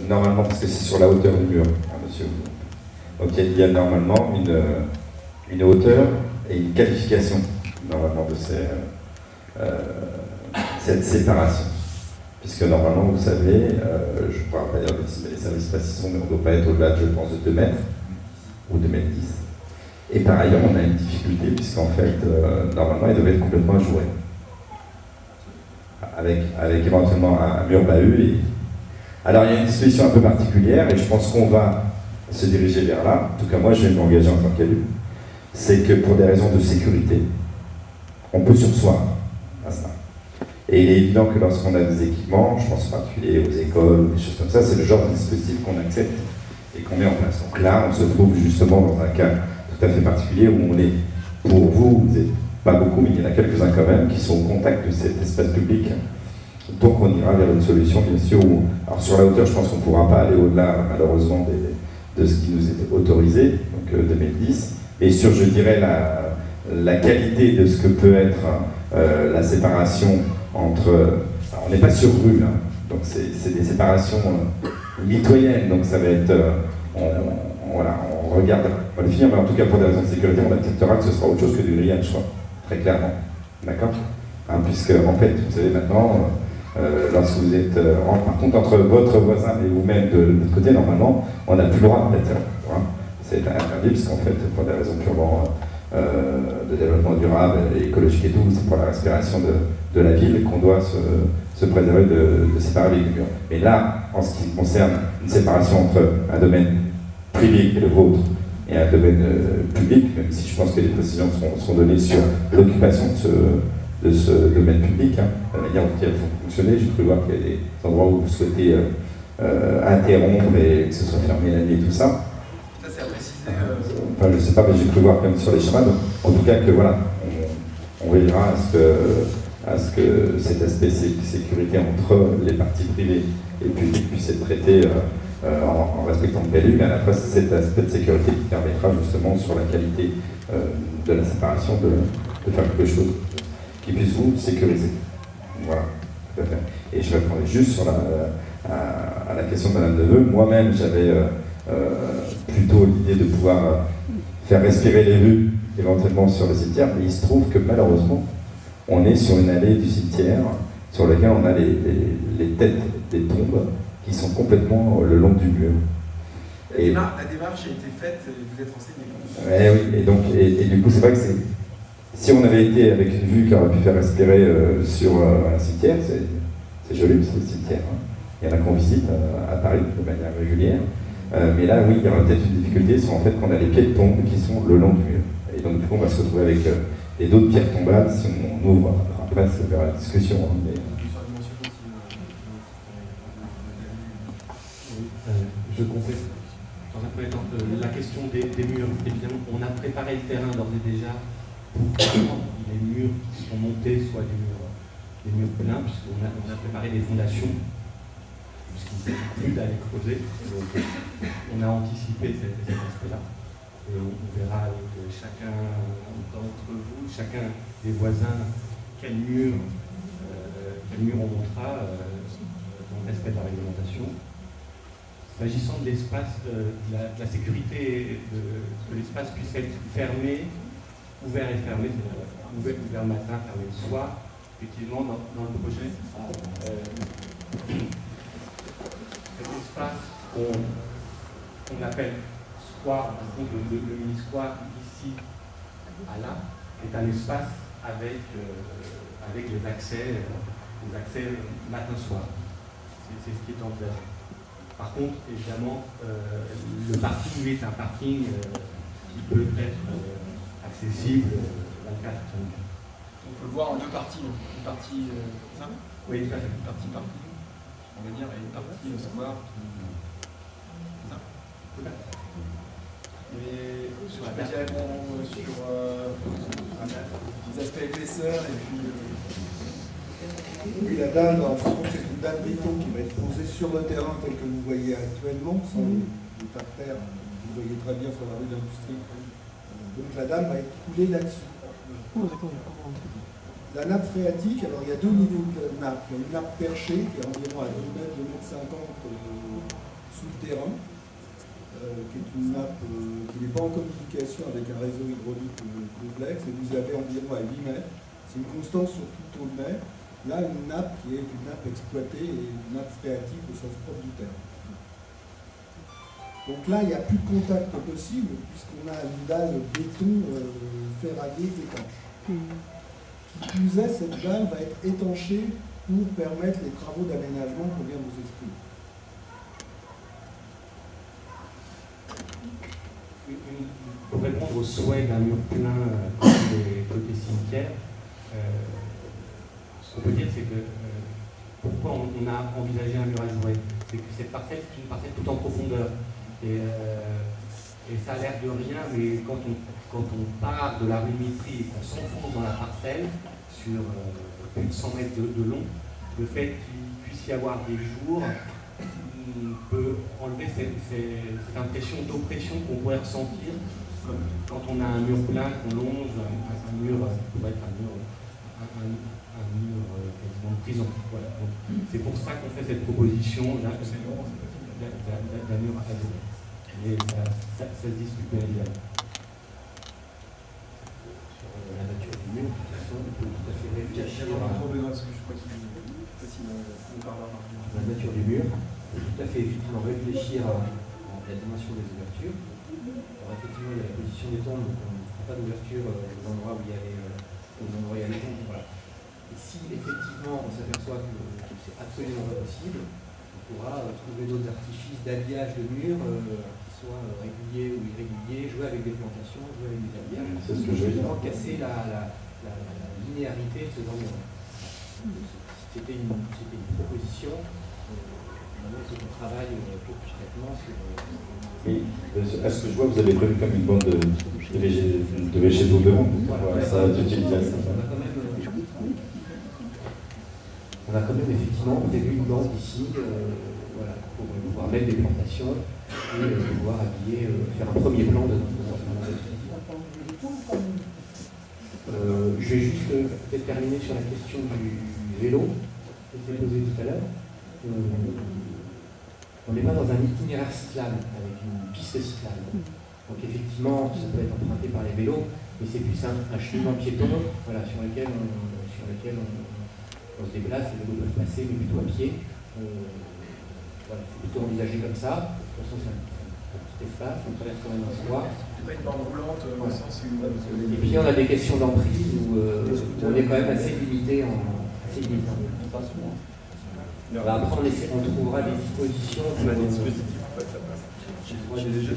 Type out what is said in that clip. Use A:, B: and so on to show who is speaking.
A: Normalement, parce que c'est sur la hauteur du mur, hein, monsieur. Donc il y a normalement une hauteur et une qualification, normalement, de cette séparation. Puisque normalement, vous savez, je ne pourrais pas dire les services précisions, mais on ne doit pas être au-delà, je pense, de 2 mètres ou 2 mètres 10. Et par ailleurs, on a une difficulté, puisqu'en fait, normalement, il devait être complètement ajouré. Avec éventuellement un mur bahut. Alors, il y a une disposition un peu particulière, et je pense qu'on va se diriger vers là. En tout cas, moi, je vais m'engager en tant qu'élu. C'est que pour des raisons de sécurité, on peut surseoir à ça. Et il est évident que lorsqu'on a des équipements, je pense en particulier aux écoles, des choses comme ça, c'est le genre de dispositif qu'on accepte et qu'on met en place. Donc là, on se trouve justement dans un cas tout à fait particulier où on est, pour vous n'êtes pas beaucoup, mais il y en a quelques-uns quand même, qui sont au contact de cet espace public. Donc on ira vers une solution, bien sûr, où, alors sur la hauteur, je pense qu'on ne pourra pas aller au-delà, malheureusement, de ce qui nous est autorisé, donc 2010, et sur, je dirais, la qualité de ce que peut être la séparation entre... Alors, on n'est pas sur rue, là, donc c'est des séparations mitoyennes, donc ça va être... voilà, on regarde, on va le finir, mais en tout cas pour des raisons de sécurité, on acceptera que ce sera autre chose que du grillage, très clairement. D'accord, hein, puisque en fait, vous savez maintenant, lorsque vous êtes par contre entre votre voisin et vous-même de l'autre côté, normalement, on n'a plus le droit d'être là. Hein. C'est interdit, puisqu'en fait, pour des raisons purement de développement durable et écologique et tout, c'est pour la respiration de la ville qu'on doit se préserver de séparer les murs. Mais là, en ce qui concerne une séparation entre un domaine privé et le vôtre et un domaine public, même si je pense que les précisions seront données sur l'occupation de ce domaine public, hein, la manière dont il faut fonctionner. J'ai cru voir qu'il y a des endroits où vous souhaitez interrompre et que ce soit fermé la nuit et tout ça.
B: Ça, c'est à préciser.
A: Enfin, je ne sais pas, mais j'ai cru voir quand même sur les schémas. Donc, en tout cas, que voilà, on veillera à ce que cet aspect sécurité entre les parties privées et publiques puisse être traité en respectant le PLU, mais à la fois cet aspect de sécurité qui permettra justement sur la qualité de la séparation de faire quelque chose qui puisse vous sécuriser. Voilà, tout à fait. Et je répondrai juste sur à la question de Madame Neveu. Moi-même, j'avais plutôt l'idée de pouvoir faire respirer les rues éventuellement sur le cimetière, mais il se trouve que malheureusement, on est sur une allée du cimetière sur laquelle on a les têtes des tombes qui sont complètement le long du mur.
B: La démarche a été faite, vous êtes renseigné.
A: Oui, et du coup, c'est vrai que si on avait été avec une vue qui aurait pu faire respirer sur un cimetière, c'est joli, parce que le cimetière, hein. Il y en a qu'on visite à Paris de manière régulière. Mais là, oui, il y aura peut-être une difficulté sur en fait qu'on a les pieds de tombe qui sont le long du mur. Et donc, du coup, on va se retrouver avec d'autres pierres tombales si on ouvre. Après, c'est vers la discussion. Hein, mais...
C: Je complète. Dans un premier temps, la question des murs, évidemment, on a préparé le terrain d'ores et déjà pour que les murs qui sont montés soient des murs pleins, puisqu'on a préparé les fondations, puisqu'il ne s'agit plus d'aller creuser. Donc, on a anticipé cet aspect-là. Et on verra avec chacun d'entre vous, chacun des voisins, quel mur on montera dans le respect de la réglementation. S'agissant de l'espace, de la sécurité, que l'espace puisse être fermé, ouvert et fermé, c'est-à-dire ouvert le matin, fermé le soir, effectivement, dans le projet, cet espace qu'on appelle square, le mini-square ici à là, est un espace avec les accès matin-soir. C'est ce qui est envisagé. Par contre, évidemment, le parking est un parking qui peut être accessible 24 heures.
B: On peut le voir en deux parties. Une partie ça
C: oui, tout à fait.
B: Une partie parking, on va dire, et une partie square. Ça. Mais sur la partie sur les aspects épaisseur et puis.
D: Oui, la dalle, en fait, c'est une dalle béton qui va être posée sur le terrain tel que vous voyez actuellement, sans le parterre, vous voyez très bien sur la rue d'Industrie. Donc la dalle va être coulée là-dessus. La nappe phréatique, alors il y a deux niveaux de nappe. Il y a une nappe perchée qui est environ à 2 mètres, 2,50 m sous le terrain, qui est une nappe qui n'est pas en communication avec un réseau hydraulique complexe, et vous avez environ à 8 mètres. C'est une constance sur tout au mai. Là, une nappe qui est une nappe exploitée et une nappe phréatique au sens propre du terme. Donc là, il n'y a plus de contact possible puisqu'on a une dalle béton ferraillée étanche. Qui plus est, cette dalle va être étanchée pour permettre les travaux d'aménagement qu'on vient de vous expliquer.
C: Pour répondre au souhait d'un mur plein côté cimetière, ce qu'on peut dire, c'est que pourquoi on a envisagé un mur à jouets, c'est que cette parcelle, c'est une parcelle tout en profondeur. Et ça a l'air de rien, mais quand on part de la rumétrie et qu'on s'enfonce dans la parcelle, sur plus de 100 mètres de long, le fait qu'il puisse y avoir des jours qui peut enlever cette impression d'oppression qu'on pourrait ressentir comme quand on a un mur plein, qu'on longe, un mur qui pourrait être un mur quasiment de prison. Voilà. C'est pour ça qu'on fait cette proposition d'un mur à deux. Et ça se discute bien évidemment. Sur la nature du mur, de toute façon, on peut tout à fait réfléchir à la nature du mur, on peut tout à fait effectivement réfléchir à la dimension des ouvertures. Alors effectivement, il y a la position des tombes, donc on ne fera pas d'ouverture aux endroits où il y a les tombes. Voilà. Et si effectivement on s'aperçoit que c'est absolument pas possible, on pourra trouver d'autres artifices d'habillage de murs, soit réguliers ou irréguliers, jouer avec des plantations, jouer avec des habillages.
A: C'est ce que je veux dire.
C: Casser la linéarité de ce environnement. C'était une proposition. Maintenant, il faut qu'on travaille concrètement sur.
A: Oui. Est-ce que je vois que vous avez prévu comme une bande de végétaux devant? Voilà, ça d'utilisation.
C: On a quand même effectivement prévu une bande ici, voilà, pour pouvoir mettre des plantations et pouvoir habiller, faire un premier plan de notre environnement. Je vais juste peut-être terminer sur la question du vélo qui a été posée tout à l'heure. On n'est pas dans un itinéraire cyclable avec une piste cyclable. Donc effectivement, ça peut être emprunté par les vélos, mais c'est plus un cheminement piéton, voilà, sur lequel on se déplace, les vélos peuvent passer, mais plutôt à pied. Voilà, c'est plutôt envisagé comme ça. De toute façon, c'est un petit espace, on traverse quand même un square.
B: C'est pas une bande roulante au sens où.
C: Et puis on a des questions d'emprise où on est quand même assez limité en. Après, on trouvera des dispositions.
B: On a des dispositifs, en fait, ça passe.
C: J'ai déjà